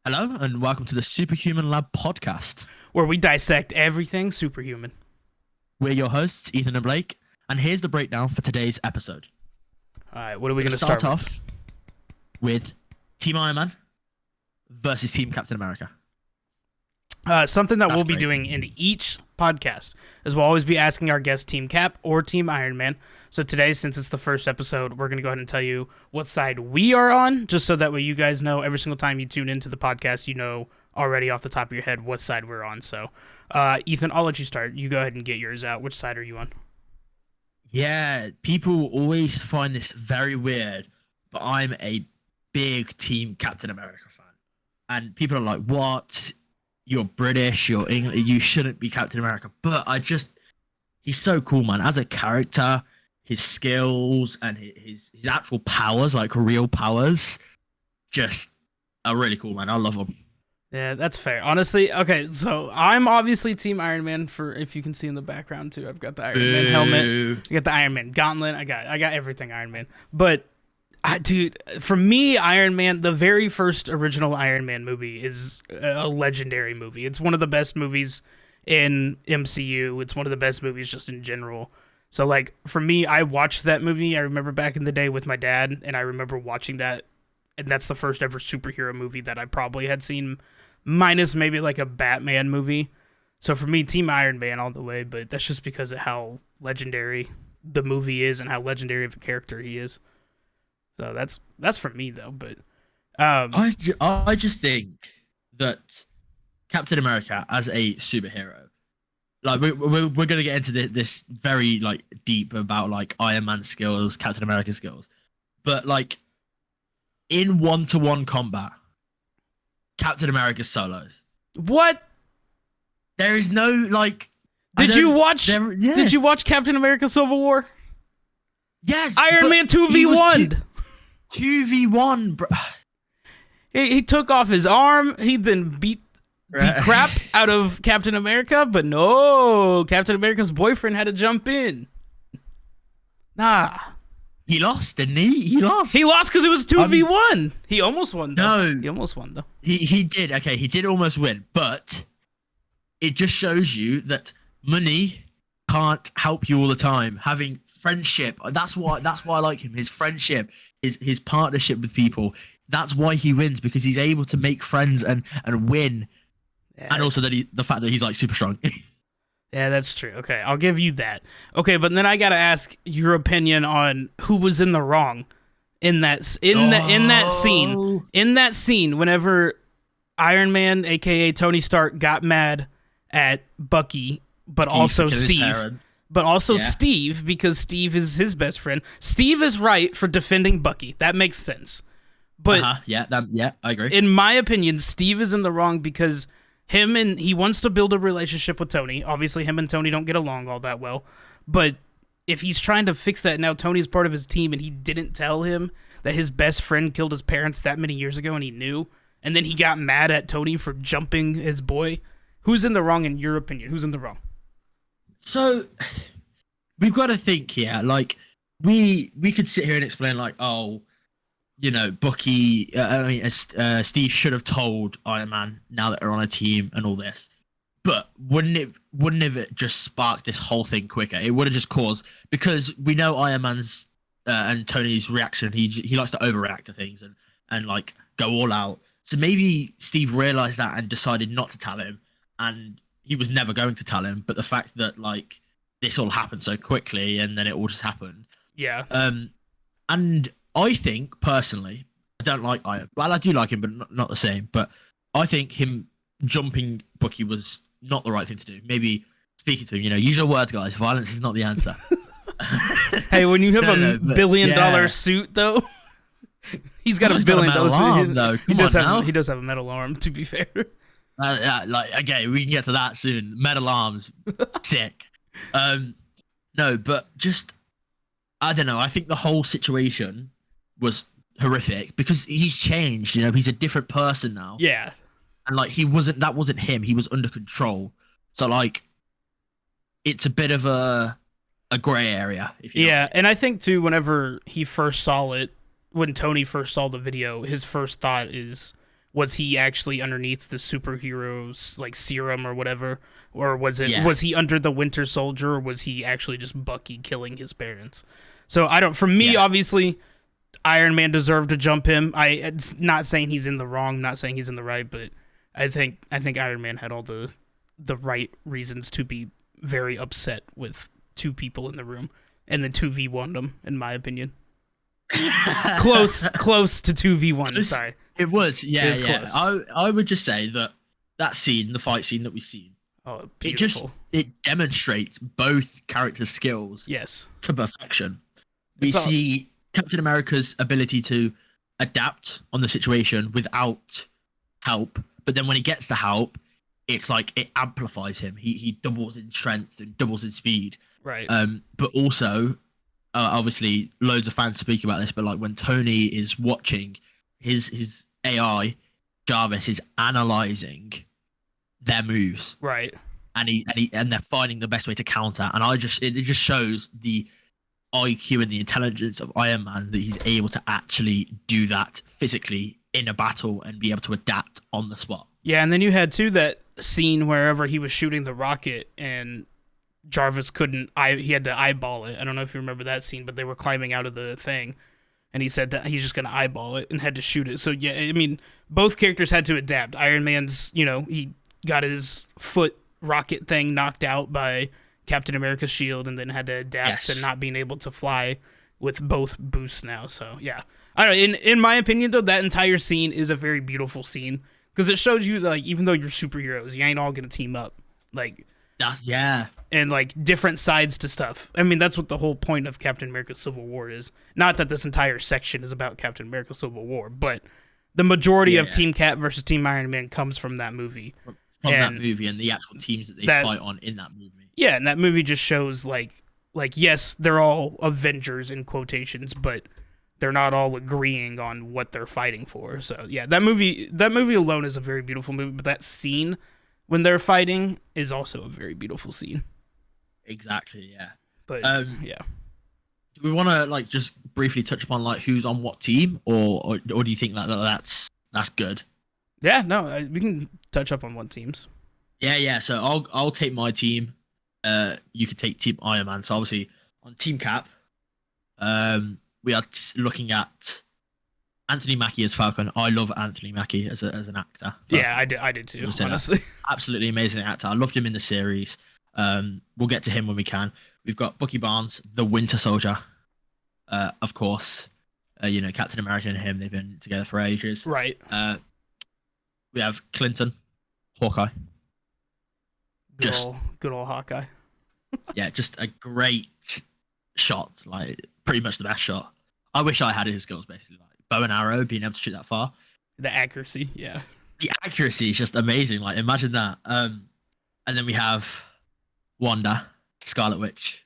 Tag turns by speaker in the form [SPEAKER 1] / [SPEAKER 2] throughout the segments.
[SPEAKER 1] Hello and welcome to the Superhuman Lab podcast.
[SPEAKER 2] Where we dissect everything superhuman.
[SPEAKER 1] We're your hosts, Ethan and Blake, and here's the breakdown for today's episode.
[SPEAKER 2] All right, what are we going to start
[SPEAKER 1] off with Team Iron Man versus Team Captain America.
[SPEAKER 2] Something that
[SPEAKER 1] That's
[SPEAKER 2] we'll be
[SPEAKER 1] great.
[SPEAKER 2] doing in each podcast is we'll always be asking our guest Team Cap or Team Iron Man. So today, since it's the first episode, we're going to go ahead and tell you what side we are on, just so that way you guys know every single time you tune into the podcast, you know already off the top of your head what side we're on. So, Ethan, I'll let you start. You go ahead and get yours out. Which side are you on?
[SPEAKER 1] Yeah, people always find this very weird, but I'm a big Team Captain America fan. And people are like, what? You're British, you're English, you shouldn't be Captain America. But he's so cool, man. As a character, his skills and his actual powers, like real powers, just are really cool, man. I love them.
[SPEAKER 2] Yeah, that's fair. Honestly, okay, so I'm obviously Team Iron Man for if you can see in the background too. I've got the Iron Man helmet. I got the Iron Man gauntlet. I got everything Iron Man. But dude, for me, Iron Man, the very first original Iron Man movie is a legendary movie. It's one of the best movies in MCU. It's one of the best movies just in general. So like for me, I watched that movie. I remember back in the day with my dad, and I remember watching that, and that's the first ever superhero movie that I probably had seen, minus maybe like a Batman movie. So for me, Team Iron Man all the way, but that's just because of how legendary the movie is and how legendary of a character he is. So that's for me though, but
[SPEAKER 1] I just think that Captain America as a superhero, like we're gonna get into this very like deep about like Iron Man skills, Captain America skills, but like in 1-to-1 combat, Captain America solos.
[SPEAKER 2] what?
[SPEAKER 1] There is no like.
[SPEAKER 2] Did you watch Captain America Civil War?
[SPEAKER 1] Yes,
[SPEAKER 2] Iron Man 2v1.
[SPEAKER 1] 2v1, bro.
[SPEAKER 2] He took off his arm. He then beat the crap out of Captain America, but no, Captain America's boyfriend had to jump in. Nah.
[SPEAKER 1] He lost, didn't he? He lost.
[SPEAKER 2] He lost because it was 2v1. He almost won, though.
[SPEAKER 1] No.
[SPEAKER 2] He almost won, though.
[SPEAKER 1] He did. Okay, he did almost win, but it just shows you that money can't help you all the time. Having friendship, that's why I like him. His friendship, his partnership with people. That's why he wins, because he's able to make friends and win.
[SPEAKER 2] Yeah.
[SPEAKER 1] And also the fact that he's like super strong.
[SPEAKER 2] Yeah, that's true. Okay, I'll give you that. Okay, but then I gotta ask your opinion on who was in the wrong in that scene. Whenever Iron Man, aka Tony Stark, got mad at Bucky, but also Steve. But also Steve, because Steve is his best friend. Steve is right for defending Bucky. That makes sense. But
[SPEAKER 1] I agree.
[SPEAKER 2] In my opinion, Steve is in the wrong because he wants to build a relationship with Tony. Obviously, him and Tony don't get along all that well. But if he's trying to fix that now, Tony's part of his team, and he didn't tell him that his best friend killed his parents that many years ago, and he knew, and then he got mad at Tony for jumping his boy. Who's in the wrong in your opinion? Who's in the wrong?
[SPEAKER 1] So we've got to think here. Like we could sit here and explain like, oh, you know, Bucky. Steve should have told Iron Man now that they're on a team and all this. But wouldn't it just spark this whole thing quicker? It would have just caused, because we know Iron Man's and Tony's reaction. He likes to overreact to things and like go all out. So maybe Steve realized that and decided not to tell him, and he was never going to tell him. But the fact that like this all happened so quickly and then it all just happened.
[SPEAKER 2] Yeah.
[SPEAKER 1] And I think personally, I don't like Iron. Well, I do like him, but not the same. But I think him jumping Bucky was not the right thing to do. Maybe speaking to him, use your words, guys. Violence is not the answer.
[SPEAKER 2] Hey, when you have a billion-dollar suit, though, he's got a billion-dollar suit. He does have a metal arm, to be fair.
[SPEAKER 1] Okay, we can get to that soon. Metal arms, sick. No, but just I don't know. I think the whole situation was horrific because he's changed. He's a different person now.
[SPEAKER 2] Yeah,
[SPEAKER 1] and like that wasn't him. He was under control. So like, it's a bit of a gray area. If you know what I mean.
[SPEAKER 2] And I think too, whenever he first saw it, when Tony first saw the video, his first thought is, Was he actually underneath the superhero's like serum or whatever, or was it
[SPEAKER 1] Yeah.
[SPEAKER 2] was he under the Winter Soldier, or was he actually just Bucky killing his parents? So I don't. For me,
[SPEAKER 1] Yeah.
[SPEAKER 2] obviously, Iron Man deserved to jump him. It's not saying he's in the wrong, not saying he's in the right, but I think Iron Man had all the right reasons to be very upset with two people in the room, and then 2v1 them, in my opinion. close to 2v1. Sorry.
[SPEAKER 1] It was, yeah,
[SPEAKER 2] It was
[SPEAKER 1] yeah.
[SPEAKER 2] close.
[SPEAKER 1] I would just say that scene, the fight scene that we've seen,
[SPEAKER 2] Oh, beautiful.
[SPEAKER 1] it demonstrates both characters' skills
[SPEAKER 2] Yes.
[SPEAKER 1] to perfection. We
[SPEAKER 2] It's all-
[SPEAKER 1] see Captain America's ability to adapt on the situation without help, but then when he gets the help, it's like it amplifies him. He doubles in strength and doubles in speed.
[SPEAKER 2] Right.
[SPEAKER 1] But also, obviously, loads of fans speak about this. But like when Tony is watching, his AI Jarvis is analyzing their moves,
[SPEAKER 2] Right.
[SPEAKER 1] and they're finding the best way to counter. And it just shows the IQ and the intelligence of Iron Man that he's able to actually do that physically in a battle and be able to adapt on the spot.
[SPEAKER 2] Yeah, and then you had too that scene wherever he was shooting the rocket and Jarvis couldn't. He had to eyeball it. I don't know if you remember that scene, but they were climbing out of the thing, and he said that he's just gonna eyeball it and had to shoot it. So yeah, I mean, both characters had to adapt. Iron Man's, he got his foot rocket thing knocked out by Captain America's shield, and then had to adapt to not being able to fly with both boosts now. So yeah, I don't know. In my opinion, though, that entire scene is a very beautiful scene because it shows you that, like, even though you're superheroes, you ain't all gonna team up. Like,
[SPEAKER 1] Yeah.
[SPEAKER 2] and like different sides to stuff. I mean, that's what the whole point of Captain America Civil War is. Not that this entire section is about Captain America Civil War, but the majority of Team Cap versus Team Iron Man comes from that movie.
[SPEAKER 1] From that movie and the actual teams that they fight on in that movie.
[SPEAKER 2] Yeah, and that movie just shows like yes, they're all Avengers in quotations, but they're not all agreeing on what they're fighting for. So yeah, that movie alone is a very beautiful movie, but that scene when they're fighting is also a very beautiful scene.
[SPEAKER 1] Exactly, yeah.
[SPEAKER 2] But yeah.
[SPEAKER 1] Do we want to like just briefly touch upon like who's on what team, or do you think that's good?
[SPEAKER 2] Yeah, no, we can touch up on what teams.
[SPEAKER 1] Yeah. So I'll take my team. You could take Team Iron Man. So obviously on Team Cap, we are looking at Anthony Mackie as Falcon. I love Anthony Mackie as an actor.
[SPEAKER 2] Yeah, I did too. Honestly,
[SPEAKER 1] absolutely amazing actor. I loved him in the series. We'll get to him when we can. We've got Bucky Barnes, the Winter Soldier, of course. Captain America and him, they've been together for ages.
[SPEAKER 2] Right.
[SPEAKER 1] We have Clinton, Hawkeye.
[SPEAKER 2] Good old Hawkeye.
[SPEAKER 1] Yeah, just a great shot, like pretty much the best shot. I wish I had his skills, basically, like bow and arrow, being able to shoot that far.
[SPEAKER 2] The accuracy, yeah.
[SPEAKER 1] The accuracy is just amazing. Like, imagine that. And then we have Wanda, Scarlet Witch.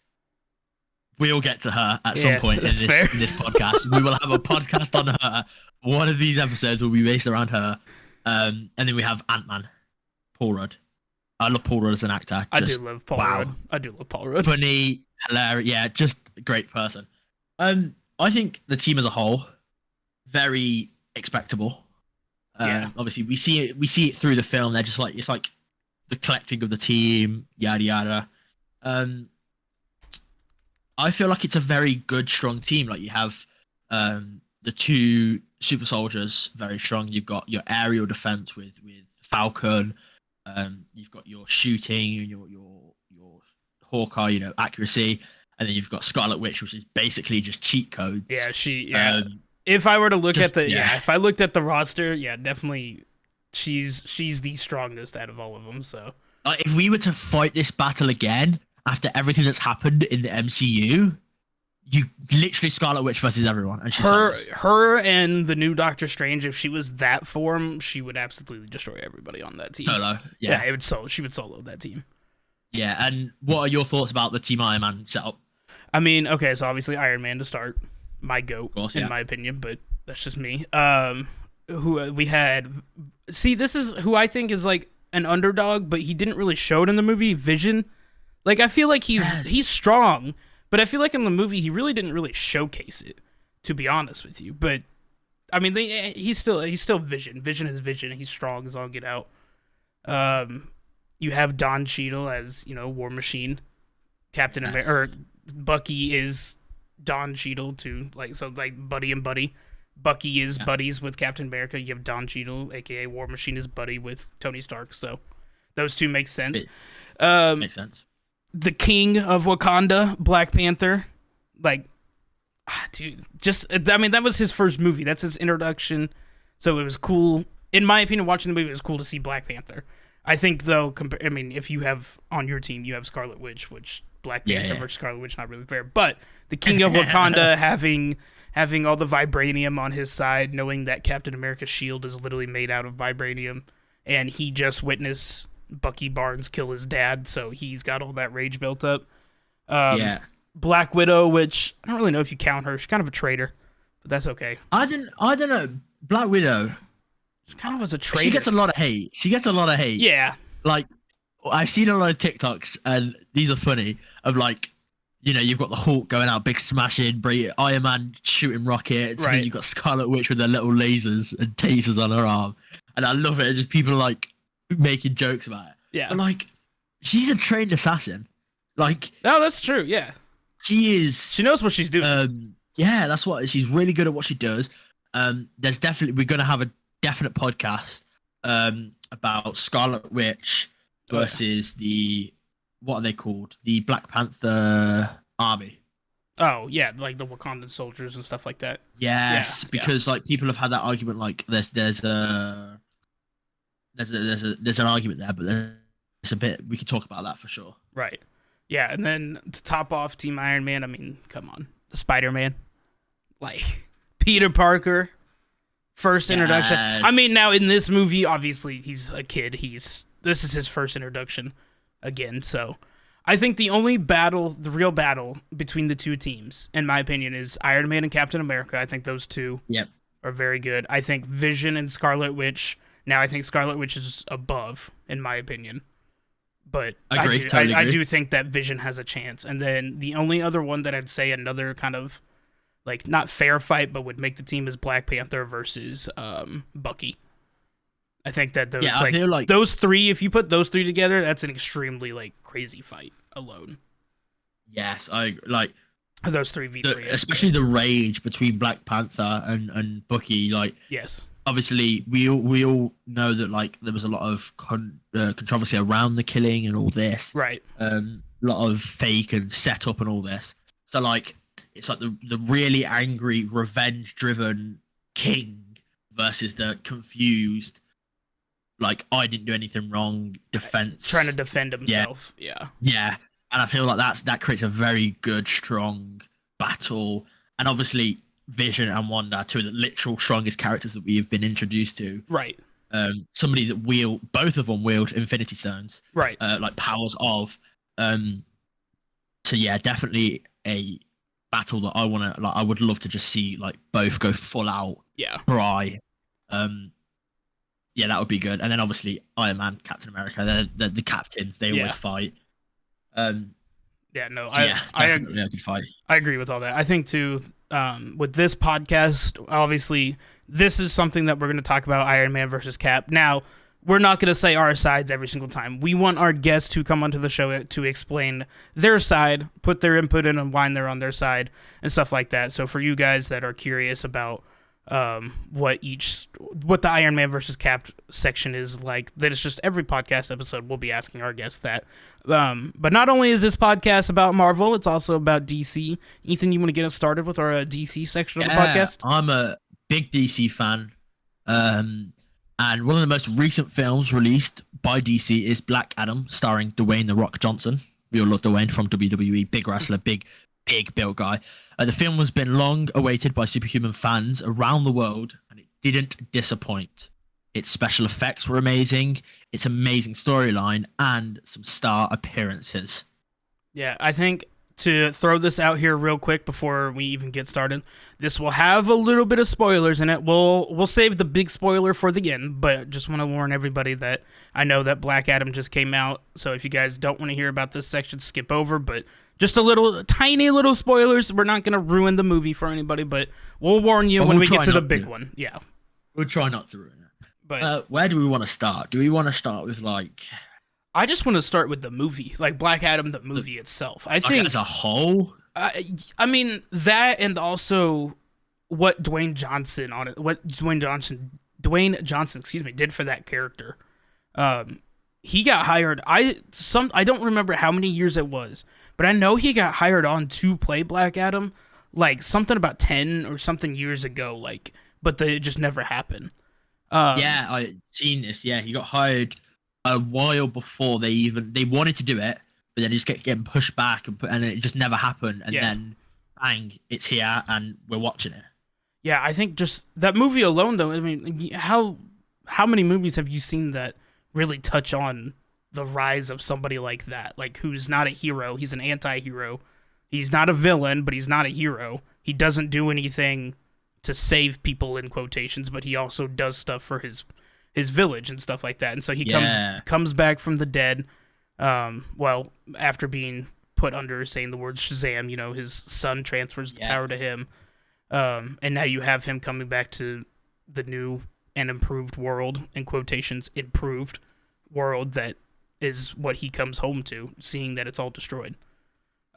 [SPEAKER 1] We'll get to her at some point in this podcast. We will have a podcast on her. One of these episodes will be based around her. And then we have Ant-Man, Paul Rudd. I love Paul Rudd as an actor.
[SPEAKER 2] I do love Paul Rudd.
[SPEAKER 1] Funny, hilarious. Yeah, just a great person. I think the team as a whole, very expectable. Obviously, we see it through the film. They're just like, it's like the collecting of the team, yada yada. I feel like it's a very good, strong team. Like, you have the two super soldiers, very strong. You've got your aerial defense with Falcon. You've got your shooting and your Hawkeye, accuracy, and then you've got Scarlet Witch, which is basically just cheat codes.
[SPEAKER 2] Yeah, if I were to look at if I looked at the roster, definitely, she's the strongest out of all of them. So,
[SPEAKER 1] if we were to fight this battle again after everything that's happened in the MCU, you literally Scarlet Witch versus everyone, and
[SPEAKER 2] her and the new Doctor Strange. If she was that form, she would absolutely destroy everybody on that team.
[SPEAKER 1] Solo,
[SPEAKER 2] she would solo that team.
[SPEAKER 1] Yeah, and what are your thoughts about the Team Iron Man setup?
[SPEAKER 2] I mean, okay, so obviously Iron Man to start, my GOAT, in my opinion, but that's just me. Who we had? See, this is who I think is like an underdog, but he didn't really show it in the movie. Vision, like I feel like he's strong. But I feel like in the movie, he really didn't really showcase it, to be honest with you. But I mean, he's still Vision. Vision is Vision. He's strong as all get out. You have Don Cheadle as War Machine. Captain America, or Bucky is Don Cheadle too. Like buddy and buddy. Bucky is buddies with Captain America. You have Don Cheadle, aka War Machine, is buddy with Tony Stark. So those two make sense.
[SPEAKER 1] Makes sense.
[SPEAKER 2] The King of Wakanda, Black Panther, dude, that was his first movie. That's his introduction. So it was cool. In my opinion, watching the movie, it was cool to see Black Panther. I think though, if you have on your team, you have Scarlet Witch, which Black Panther versus Scarlet Witch, not really fair. But the King of Wakanda having all the vibranium on his side, knowing that Captain America's shield is literally made out of vibranium, and he just witnessed Bucky Barnes kill his dad, so he's got all that rage built up. Black Widow, which I don't really know if you count her. She's kind of a traitor, but that's okay.
[SPEAKER 1] I don't know. Black Widow,
[SPEAKER 2] she kind of was a traitor.
[SPEAKER 1] She gets a lot of hate.
[SPEAKER 2] Yeah.
[SPEAKER 1] Like, I've seen a lot of TikToks, and these are funny, of you've got the Hulk going out, big smashing, Iron Man shooting rockets, and you've got Scarlet Witch with her little lasers and tasers on her arm. And I love it. Just people making jokes about it.
[SPEAKER 2] Yeah.
[SPEAKER 1] But she's a trained assassin.
[SPEAKER 2] No, that's true. Yeah.
[SPEAKER 1] She is.
[SPEAKER 2] She knows what she's doing.
[SPEAKER 1] That's what she's really good at. What she does. We're gonna have a definite podcast about Scarlet Witch versus what are they called? The Black Panther army.
[SPEAKER 2] Oh yeah, like the Wakandan soldiers and stuff like that.
[SPEAKER 1] Yes, because people have had that argument. There's an argument there, but there's a bit we could talk about that for sure.
[SPEAKER 2] Right. Yeah, and then to top off Team Iron Man, I mean, come on, the Spider-Man, Peter Parker, first introduction. I mean, now in this movie, obviously he's a kid. This is his first introduction again, so I think the real battle between the two teams, in my opinion, is Iron Man and Captain America. I think those two are very good. I think Vision and Scarlet Witch. Now I think Scarlet Witch is above, in my opinion. But I do think that Vision has a chance. And then the only other one that I'd say another kind of not fair fight, but would make the team is Black Panther versus Bucky. I think that those I feel those three, if you put those three together, that's an extremely crazy fight alone.
[SPEAKER 1] Yes, I like
[SPEAKER 2] those 3v3,
[SPEAKER 1] especially the rage between Black Panther and Bucky.
[SPEAKER 2] Yes.
[SPEAKER 1] Obviously, we all know that there was a lot of controversy around the killing and all this.
[SPEAKER 2] Right.
[SPEAKER 1] A lot of fake and setup and all this. So it's the really angry, revenge-driven king versus the confused, I didn't do anything wrong, defense,
[SPEAKER 2] trying to defend himself.
[SPEAKER 1] Yeah. And I feel that creates a very good, strong battle. And obviously, Vision and Wanda, two of the literal strongest characters that we have been introduced to.
[SPEAKER 2] Right.
[SPEAKER 1] Somebody that both of them wield Infinity Stones.
[SPEAKER 2] Right.
[SPEAKER 1] Powers of. So yeah, definitely a battle that I would love to just see both go full out.
[SPEAKER 2] Yeah.
[SPEAKER 1] Try. Yeah, that would be good. And then obviously Iron Man, Captain America, they're the captains. They always fight. I agree. Fight.
[SPEAKER 2] I agree with all that. I think too. With this podcast, obviously, this is something that we're going to talk about, Iron Man versus Cap. Now, we're not going to say our sides every single time. We want our guests to come onto the show to explain their side, put their input in and why they're on their side, and stuff like that. So for you guys that are curious about what the Iron Man versus Cap section is like, that is just every podcast episode we'll be asking our guests that. But not only is this podcast about Marvel, it's also about DC. Ethan, you want to get us started with our DC section of the podcast?
[SPEAKER 1] I'm a big DC fan. And one of the most recent films released by DC is Black Adam, starring Dwayne "The Rock" Johnson. We all love Dwayne from WWE, big wrestler, big built guy. The film has been long awaited by superhuman fans around the world, and it didn't disappoint. Its special effects were amazing, its amazing storyline, and some star appearances.
[SPEAKER 2] Yeah, I think to throw this out here real quick before we even get started, this will have a little bit of spoilers in it. We'll save the big spoiler for the end, but just want to warn everybody that I know that Black Adam just came out, so if you guys don't want to hear about this section, skip over, but Just a little, tiny little spoilers. We're not gonna ruin the movie for anybody, but we'll warn you when we get to the big one. Yeah,
[SPEAKER 1] we'll try not to ruin it.
[SPEAKER 2] But
[SPEAKER 1] where do we want to start? Do we want to start with like?
[SPEAKER 2] I just want to start with the movie, like Black Adam, the movie itself. I think
[SPEAKER 1] as a whole.
[SPEAKER 2] I mean that, and also what Dwayne Johnson, excuse me, did for that character. He got hired. I don't remember how many years it was, but I know he got hired on to play Black Adam, like something about 10 or something years ago. Like, but it just never happened.
[SPEAKER 1] Yeah, I seen this. Yeah, he got hired a while before they wanted to do it, but then it just getting pushed back and it just never happened. And then, bang, it's here and we're watching it.
[SPEAKER 2] Yeah, I think just that movie alone, though. I mean, how many movies have you seen that really touch on the rise of somebody like that? Like, who's not a hero, he's an anti-hero. He's not a villain, but he's not a hero. He doesn't do anything to save people in quotations, but he also does stuff for his village and stuff like that. And so he comes back from the dead. Well, after being put under saying the word Shazam, you know, his son transfers the power to him. And now you have him coming back to the new and improved world, in quotations, improved world that is what he comes home to, seeing that it's all destroyed.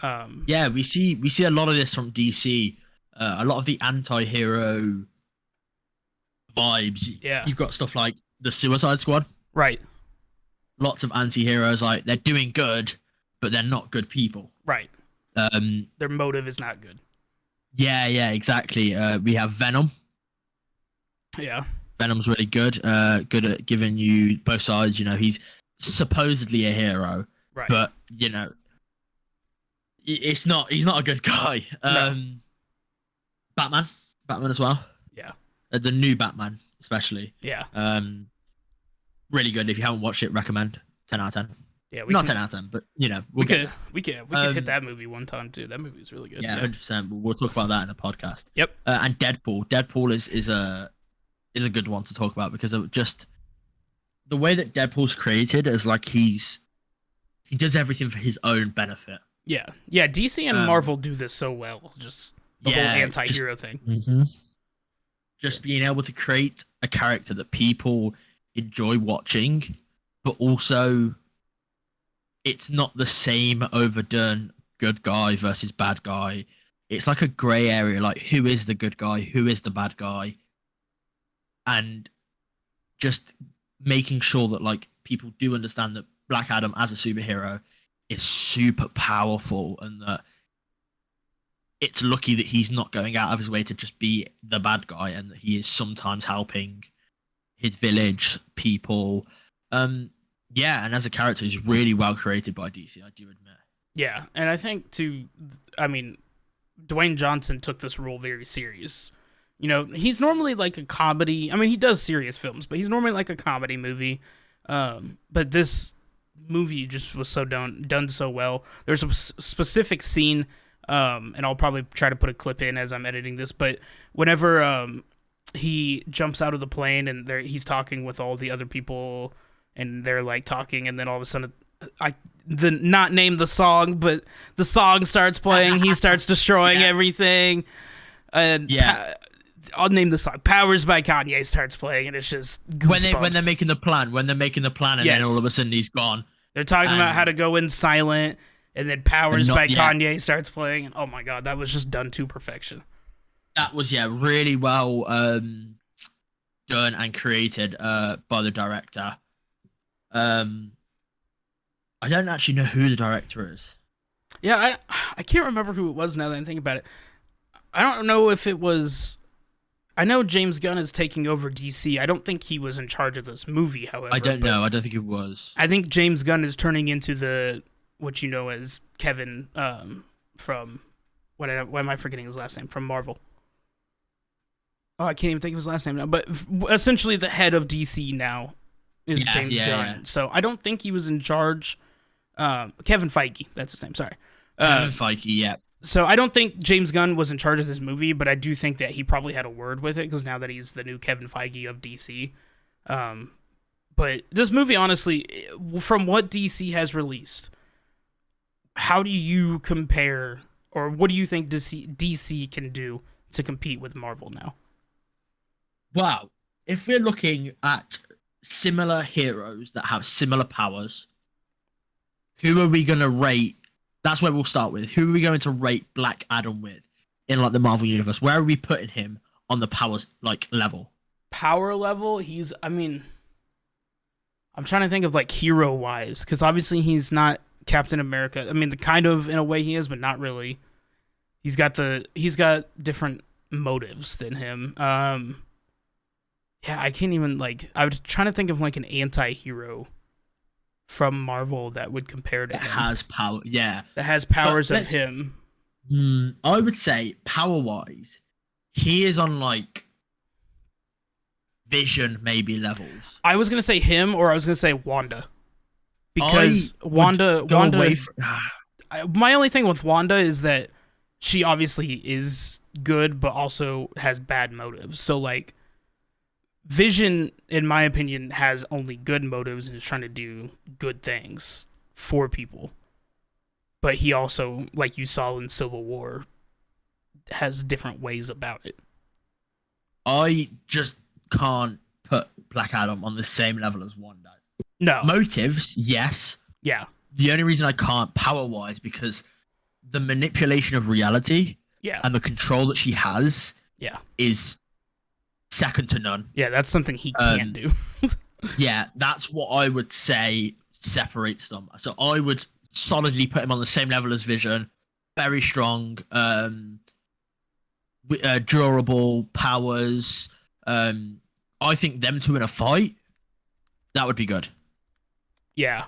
[SPEAKER 1] We see a lot of this from DC. A lot of the anti-hero vibes. Yeah, you've got stuff like the Suicide Squad.
[SPEAKER 2] Right.
[SPEAKER 1] Lots of anti-heroes, like they're doing good, but they're not good people.
[SPEAKER 2] Right. Their motive is not good.
[SPEAKER 1] Yeah, exactly. We have Venom.
[SPEAKER 2] Yeah.
[SPEAKER 1] Venom's really good. Good at giving you both sides. You know, he's supposedly a hero,
[SPEAKER 2] right?
[SPEAKER 1] But you know, he's not a good guy.
[SPEAKER 2] No.
[SPEAKER 1] Batman as well.
[SPEAKER 2] Yeah.
[SPEAKER 1] The new Batman, especially.
[SPEAKER 2] Yeah.
[SPEAKER 1] Really good. If you haven't watched it, recommend. 10 out of 10.
[SPEAKER 2] Yeah,
[SPEAKER 1] 10 out of 10, but you know,
[SPEAKER 2] we could hit that movie one time too. That movie is really good.
[SPEAKER 1] Yeah, 100%. We'll talk about that in the podcast.
[SPEAKER 2] Yep.
[SPEAKER 1] And Deadpool. Deadpool is a good one to talk about because of just the way that Deadpool's created is like he does everything for his own benefit.
[SPEAKER 2] Yeah. DC and Marvel do this so well. Just the whole anti-hero thing.
[SPEAKER 1] Mm-hmm. Just being able to create a character that people enjoy watching, but also it's not the same overdone good guy versus bad guy. It's like a gray area, like who is the good guy, who is the bad guy, and just making sure that like people do understand that Black Adam as a superhero is super powerful and that it's lucky that he's not going out of his way to just be the bad guy and that he is sometimes helping his village people. And as a character, he's really well created by DC, I do admit.
[SPEAKER 2] Yeah, and I think Dwayne Johnson took this role very serious. You know, he's normally like a comedy. I mean, he does serious films, but he's normally like a comedy movie. But this movie just was so done so well. There's a specific scene, and I'll probably try to put a clip in as I'm editing this, but whenever he jumps out of the plane and he's talking with all the other people and they're like talking, and then all of a sudden not name the song, but the song starts playing, he starts destroying everything, and I'll name the song. Powers by Kanye starts playing, and it's just goosebumps.
[SPEAKER 1] When they're making the plan, and then all of a sudden he's gone.
[SPEAKER 2] They're talking about how to go in silent, and then Powers by Kanye starts playing, and oh my god, that was just done to perfection.
[SPEAKER 1] That was really well done and created by the director. I don't actually know who the director is.
[SPEAKER 2] Yeah, I can't remember who it was now that I think about it. I don't know if it was... I know James Gunn is taking over DC. I don't think he was in charge of this movie, however.
[SPEAKER 1] I don't know. I don't think it was.
[SPEAKER 2] I think James Gunn is turning into what you know as Kevin from... Why am I forgetting his last name? From Marvel. Oh, I can't even think of his last name now. But essentially the head of DC now is James Gunn. Yeah. So I don't think he was in charge... Kevin Feige, that's his name, sorry.
[SPEAKER 1] Kevin Feige, yeah.
[SPEAKER 2] So I don't think James Gunn was in charge of this movie, but I do think that he probably had a word with it, because now that he's the new Kevin Feige of DC. But this movie, honestly, from what DC has released, how do you compare, or what do you think DC can do to compete with Marvel now?
[SPEAKER 1] Wow. If we're looking at similar heroes that have similar powers, who are we going to rate? That's where we'll start with. Who are we going to rate Black Adam with in like the Marvel universe? Where are we putting him on the powers like level?
[SPEAKER 2] Power level, I mean, I'm trying to think of like hero wise, because obviously he's not Captain America. I mean, the kind of in a way he is, but not really. He's got different motives than him. Yeah, I can't even like. I was trying to think of like an anti-hero from Marvel that would compare to
[SPEAKER 1] That
[SPEAKER 2] him.
[SPEAKER 1] has power. Yeah.
[SPEAKER 2] That has powers of him.
[SPEAKER 1] I would say power wise, he is on like Vision maybe levels.
[SPEAKER 2] I was gonna say him, or I was gonna say Wanda, because Wanda. My only thing with Wanda is that she obviously is good, but also has bad motives. So like, Vision, in my opinion, has only good motives and is trying to do good things for people. But he also, like you saw in Civil War, has different ways about it.
[SPEAKER 1] I just can't put Black Adam on the same level as Wanda.
[SPEAKER 2] No.
[SPEAKER 1] Motives, yes.
[SPEAKER 2] Yeah.
[SPEAKER 1] The only reason I can't power wise because the manipulation of reality and the control that she has is second to none.
[SPEAKER 2] Yeah, that's something he can't do.
[SPEAKER 1] Yeah, that's what I would say separates them. So I would solidly put him on the same level as Vision. Very strong, durable powers. I think them two in a fight, that would be good.
[SPEAKER 2] Yeah.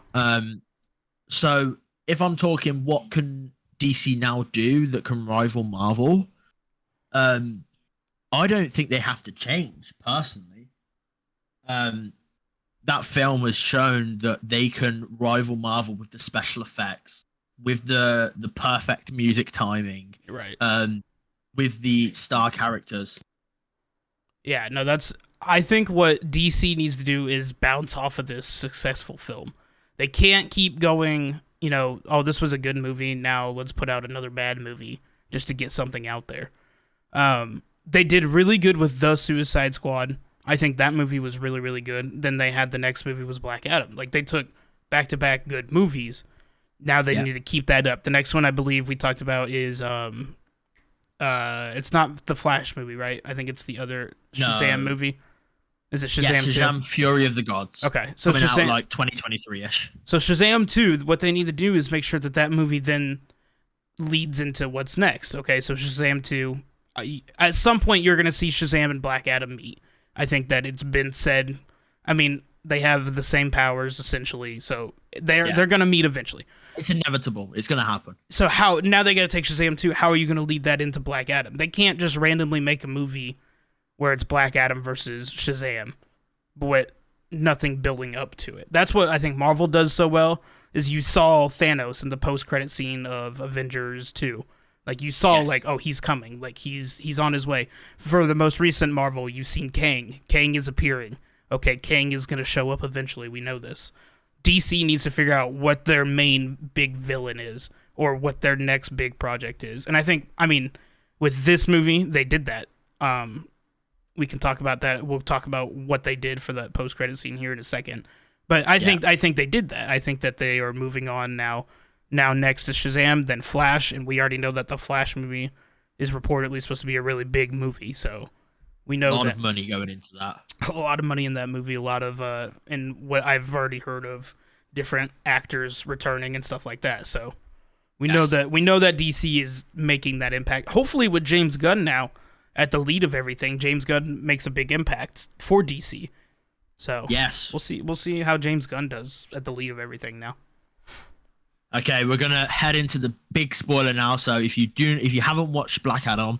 [SPEAKER 1] So if I'm talking what can DC now do that can rival Marvel, I don't think they have to change, personally. That film has shown that they can rival Marvel with the special effects, with the perfect music timing,
[SPEAKER 2] right?
[SPEAKER 1] With the star characters.
[SPEAKER 2] Yeah, no, I think what DC needs to do is bounce off of this successful film. They can't keep going, oh, this was a good movie, now let's put out another bad movie just to get something out there. They did really good with The Suicide Squad. I think that movie was really, really good. Then they had the next movie was Black Adam. Like, they took back-to-back good movies. Now they need to keep that up. The next one I believe we talked about is it's not the Flash movie, right? I think it's the other Shazam movie. Is it Shazam 2?
[SPEAKER 1] Shazam Fury of the Gods.
[SPEAKER 2] Okay, so
[SPEAKER 1] coming
[SPEAKER 2] Shazam,
[SPEAKER 1] out like 2023-ish.
[SPEAKER 2] So Shazam 2, what they need to do is make sure that movie then leads into what's next. Okay, so Shazam 2, at some point you're going to see Shazam and Black Adam meet. I think that it's been said. I mean, they have the same powers essentially, so they're going to meet eventually.
[SPEAKER 1] It's inevitable. It's going to happen.
[SPEAKER 2] So how now they got to take Shazam 2. How are you going to lead that into Black Adam? They can't just randomly make a movie where it's Black Adam versus Shazam, but nothing building up to it. That's what I think Marvel does so well. Is you saw Thanos in the post-credit scene of Avengers 2. Like, you saw, like, oh, he's coming. Like, he's on his way. For the most recent Marvel, you've seen Kang. Kang is appearing. Okay, Kang is going to show up eventually. We know this. DC needs to figure out what their main big villain is or what their next big project is. And I think, with this movie, they did that. We can talk about that. We'll talk about what they did for that post-credit scene here in a second. But I think they did that. I think that they are moving on now. Now next is Shazam, then Flash, and we already know that the Flash movie is reportedly supposed to be a really big movie, so we know
[SPEAKER 1] a lot of money going into that.
[SPEAKER 2] A lot of money in that movie, a lot of and what I've already heard of different actors returning and stuff like that. So we know that DC is making that impact. Hopefully with James Gunn now at the lead of everything, James Gunn makes a big impact for DC. So we'll see how James Gunn does at the lead of everything now.
[SPEAKER 1] Okay, we're gonna head into the big spoiler now. So if you haven't watched Black Adam,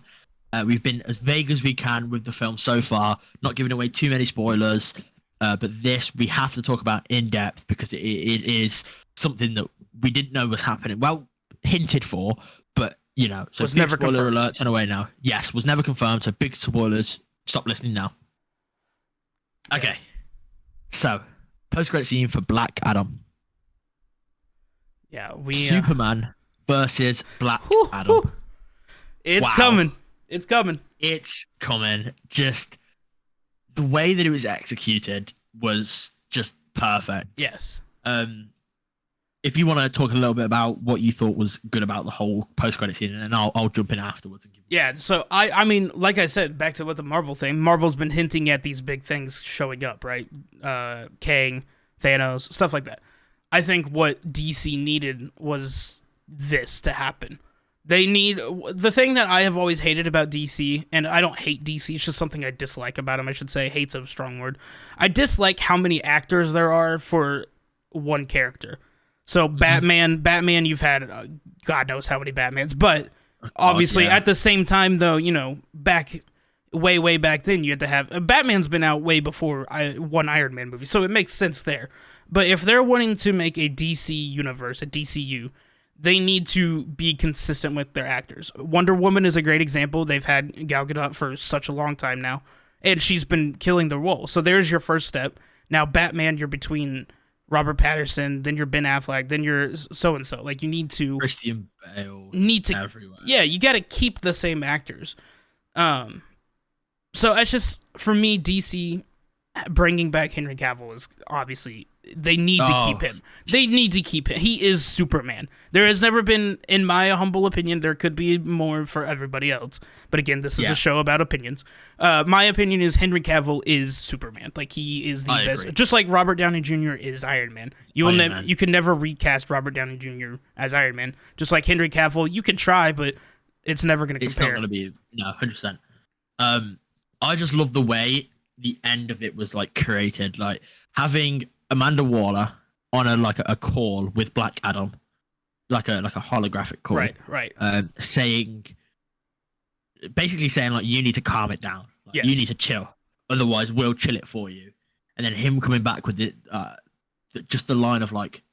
[SPEAKER 1] we've been as vague as we can with the film so far, not giving away too many spoilers. But this we have to talk about in depth because it is something that we didn't know was happening. Well, hinted for, but so
[SPEAKER 2] was
[SPEAKER 1] big
[SPEAKER 2] never
[SPEAKER 1] spoiler
[SPEAKER 2] confirmed.
[SPEAKER 1] alert. Turn away now. Yes, was never confirmed. So big spoilers. Stop listening now. Okay, so post-credit scene for Black Adam.
[SPEAKER 2] Yeah,
[SPEAKER 1] Superman versus Black
[SPEAKER 2] Whew,
[SPEAKER 1] Adam.
[SPEAKER 2] whew. It's coming. It's coming.
[SPEAKER 1] It's coming. Just the way that it was executed was just perfect.
[SPEAKER 2] Yes.
[SPEAKER 1] If you want to talk a little bit about what you thought was good about the whole post-credit scene, and I'll jump in afterwards. And give you...
[SPEAKER 2] Yeah, so I mean, like I said, back to what the Marvel thing, Marvel's been hinting at these big things showing up, right? Kang, Thanos, stuff like that. I think what DC needed was this to happen. They need... The thing that I have always hated about DC, and I don't hate DC, it's just something I dislike about them, I should say. Hate's a strong word. I dislike how many actors there are for one character. So Batman, you've had God knows how many Batmans, but obviously at the same time, though, you know, way back then, you had to have Batman's been out way before one Iron Man movie, so it makes sense there. But if they're wanting to make a DC universe, a DCU, they need to be consistent with their actors. Wonder Woman is a great example. They've had Gal Gadot for such a long time now, and she's been killing the role. So there's your first step. Now Batman, you're between Robert Pattinson, then you're Ben Affleck, then you're so-and-so. Like, you need to...
[SPEAKER 1] Christian Bale. Everywhere.
[SPEAKER 2] Yeah, you got to keep the same actors. So it's just, for me, DC bringing back Henry Cavill is obviously... They need to keep him. They need to keep him. He is Superman. There has never been, in my humble opinion, there could be more for everybody else. But again, this is a show about opinions. My opinion is Henry Cavill is Superman. Like, he is the best. Agree. Just like Robert Downey Jr. is Iron Man. You can never recast Robert Downey Jr. as Iron Man. Just like Henry Cavill, you could try, but it's never going to compare.
[SPEAKER 1] It's not going to be, 100%. I just love the way the end of it was, like, created. Like, having Amanda Waller on a call with Black Adam, like a holographic call,
[SPEAKER 2] right,
[SPEAKER 1] basically saying like, you need to calm it down, like, you need to chill, otherwise we'll chill it for you. And then him coming back with it, just the line of like,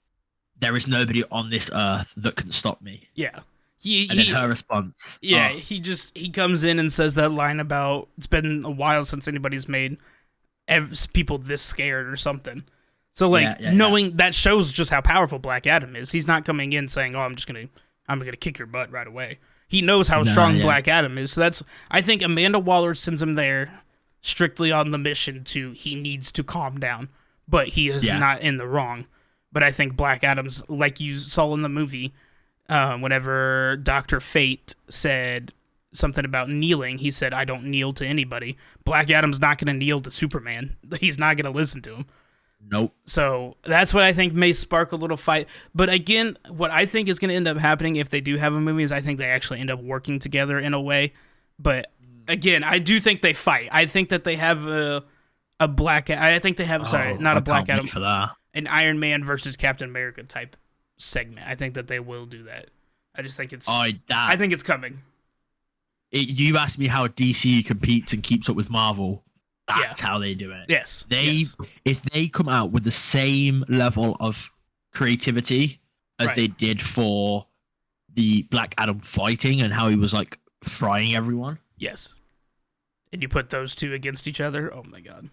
[SPEAKER 1] there is nobody on this earth that can stop me.
[SPEAKER 2] Yeah,
[SPEAKER 1] and then her response.
[SPEAKER 2] Yeah, he comes in and says that line about it's been a while since anybody's made people this scared or something. So, like, knowing that shows just how powerful Black Adam is. He's not coming in saying, "Oh, I'm gonna kick your butt right away." He knows how strong Black Adam is. So I think Amanda Waller sends him there strictly on the mission he needs to calm down, but he is not in the wrong. But I think Black Adam's, like you saw in the movie, whenever Dr. Fate said something about kneeling, he said, "I don't kneel to anybody." Black Adam's not gonna kneel to Superman. He's not gonna listen to him.
[SPEAKER 1] Nope.
[SPEAKER 2] So that's what I think may spark a little fight. But again, what I think is going to end up happening if they do have a movie is I think they actually end up working together in a way. But again, I do think they fight. I think that they have a Black... I think they have... not a Black Adam.
[SPEAKER 1] For that.
[SPEAKER 2] An Iron Man versus Captain America type segment. I think that they will do that. I just think it's... I think it's coming.
[SPEAKER 1] You asked me how DC competes and keeps up with Marvel. That's how they do it.
[SPEAKER 2] Yes.
[SPEAKER 1] If they come out with the same level of creativity as they did for the Black Adam fighting and how he was like frying everyone.
[SPEAKER 2] Yes. And you put those two against each other. Oh my God.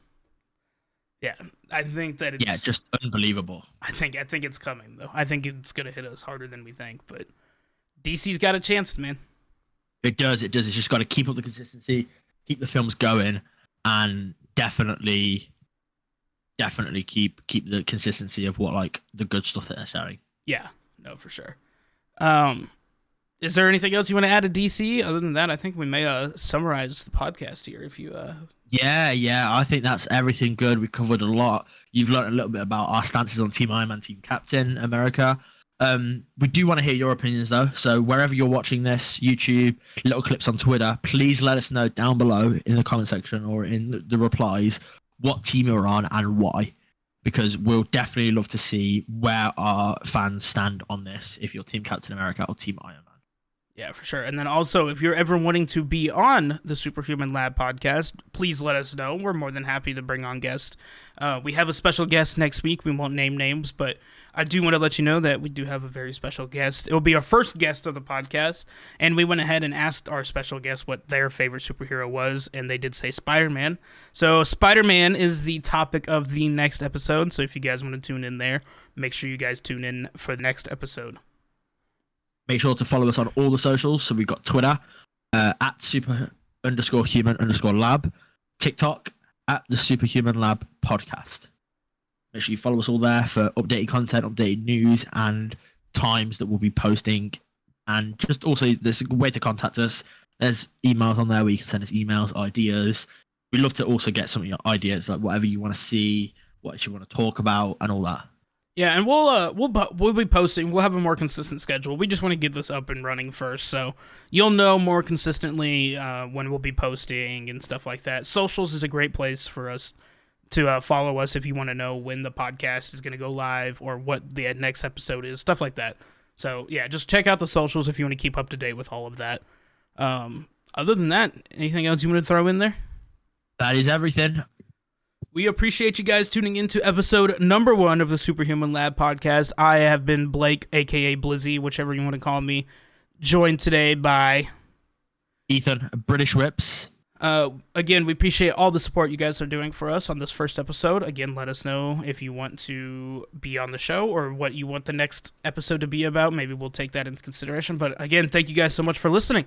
[SPEAKER 2] Yeah. I think that it's
[SPEAKER 1] just unbelievable.
[SPEAKER 2] I think it's coming though. I think it's gonna hit us harder than we think, but DC's got a chance, man.
[SPEAKER 1] It does. It's just got to keep up the consistency, keep the films going. And definitely keep the consistency of what like the good stuff that they're showing.
[SPEAKER 2] Yeah, no, for sure. Is there anything else you want to add to DC? Other than that, I think we may summarize the podcast here. If you
[SPEAKER 1] Yeah, I think that's everything good. We covered a lot. You've learned a little bit about our stances on Team Iron Man, Team Captain America. We do want to hear your opinions though, so wherever you're watching this, YouTube, little clips on Twitter, please let us know down below in the comment section or in the replies what team you're on and why, because we'll definitely love to see where our fans stand on this, if you're Team Captain America or Team Iron Man.
[SPEAKER 2] Yeah, for sure. And then also, if you're ever wanting to be on the Superhuman Lab podcast, please let us know. We're more than happy to bring on guests. We have a special guest next week. We won't name names, but I do want to let you know that we do have a very special guest. It will be our first guest of the podcast, and we went ahead and asked our special guest what their favorite superhero was, and they did say Spider-Man. So Spider-Man is the topic of the next episode, so if you guys want to tune in there, make sure you guys tune in for the next episode.
[SPEAKER 1] Make sure to follow us on all the socials. So we've got Twitter at super_human_lab, TikTok at the Superhuman Lab podcast. Make sure you follow us all there for updated content, updated news, and times that we'll be posting. And just also, there's a way to contact us. There's emails on there where you can send us emails, ideas. We'd love to also get some of your ideas, like whatever you want to see, what you want to talk about, and all that.
[SPEAKER 2] Yeah, and we'll be posting. We'll have a more consistent schedule. We just want to get this up and running first, so you'll know more consistently when we'll be posting and stuff like that. Socials is a great place for us to follow us if you want to know when the podcast is going to go live or what the next episode is, stuff like that. So yeah, just check out the socials if you want to keep up to date with all of that. Other than that, anything else you want to throw in there?
[SPEAKER 1] That is everything.
[SPEAKER 2] We appreciate you guys tuning into episode number 1 of the Superhuman Lab podcast. I have been Blake, aka Blizzy, whichever you want to call me, joined today by
[SPEAKER 1] Ethan, British Whips.
[SPEAKER 2] Again, we appreciate all the support you guys are doing for us on this first episode. Again, let us know if you want to be on the show or what you want the next episode to be about. Maybe we'll take that into consideration. But again, thank you guys so much for listening.